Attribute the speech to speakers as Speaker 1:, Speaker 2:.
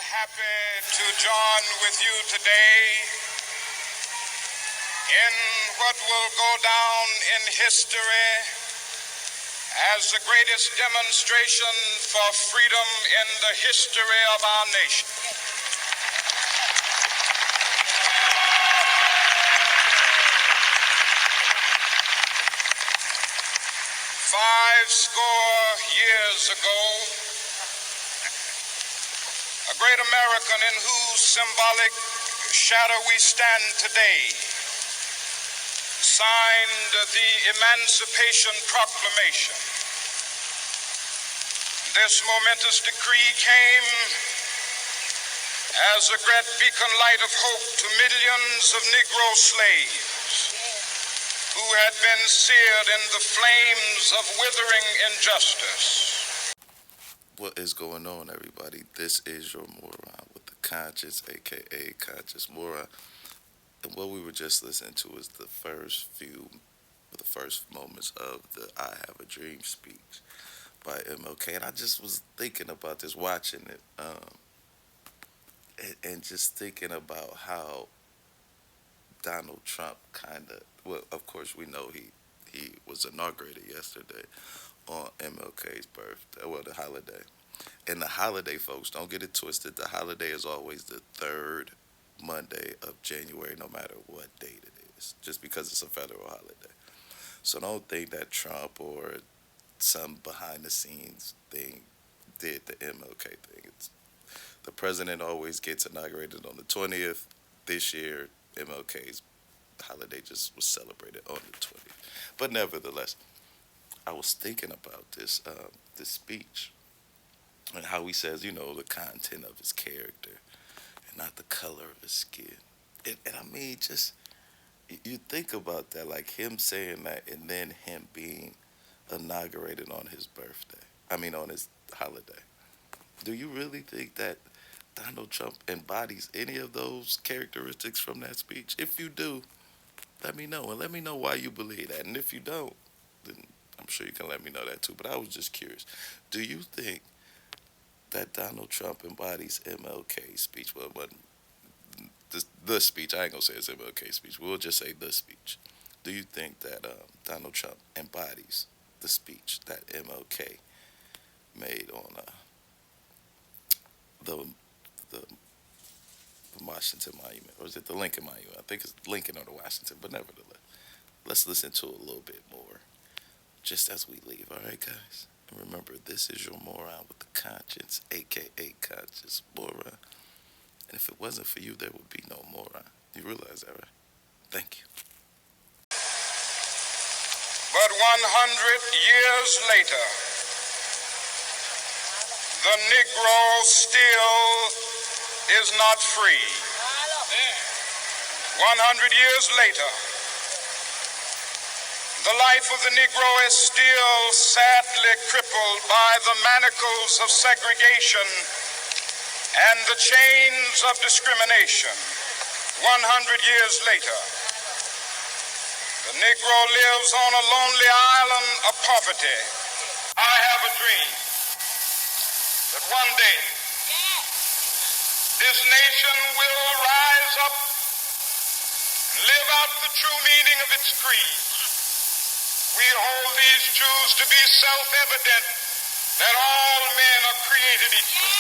Speaker 1: happy to join with you today in what will go down in history as the greatest demonstration for freedom in the history of our nation. Five score years ago, a great American in whose symbolic shadow we stand today signed the Emancipation Proclamation. This momentous decree came as a great beacon light of hope to millions of Negro slaves who had been seared in the flames of withering injustice.
Speaker 2: What is going on, everybody? This is your moron with the conscience, aka Conscious Moron. And what we were just listening to is the first moments of the "I Have a Dream" speech by MLK, and I just was thinking about this, watching it, and just thinking about how Donald Trump well, of course, we know he was inaugurated yesterday on MLK's birthday, well, the holiday. And the holiday, folks, don't get it twisted. The holiday is always the third Monday of January, no matter what date it is, just because it's a federal holiday. So don't think that Trump or some behind-the-scenes thing did the MLK thing. The president always gets inaugurated on the 20th. This year, MLK's holiday just was celebrated on the 20th. But nevertheless, I was thinking about this speech and how he says, the content of his character and not the color of his skin. And I mean, just, you think about that, like him saying that and then him being inaugurated on his birthday. On his holiday. Do you really think that Donald Trump embodies any of those characteristics from that speech? If you do, let me know. And let me know why you believe that. And if you don't, then I'm sure you can let me know that too. But I was just curious. Do you think that Donald Trump embodies MLK's speech? Well, the speech. I ain't going to say it's MLK's speech. We'll just say the speech. Do you think that Donald Trump embodies the speech that MLK made on the Washington Monument? Or is it the Lincoln Monument? I think it's Lincoln or the Washington, but nevertheless, let's listen to a little bit more just as we leave. All right, guys? And remember, this is your moron with the conscience, a.k.a. Conscious Moron. And if it wasn't for you, there would be no moron. You realize that, right? Thank you.
Speaker 1: But 100 years later, the Negro still is not free. 100 years later, the life of the Negro is still sadly crippled by the manacles of segregation and the chains of discrimination. 100 years later, the Negro lives on a lonely island of poverty. I have a dream that one day this nation will rise up and live out the true meaning of its creed. We hold these truths to be self-evident, that all men are created equal.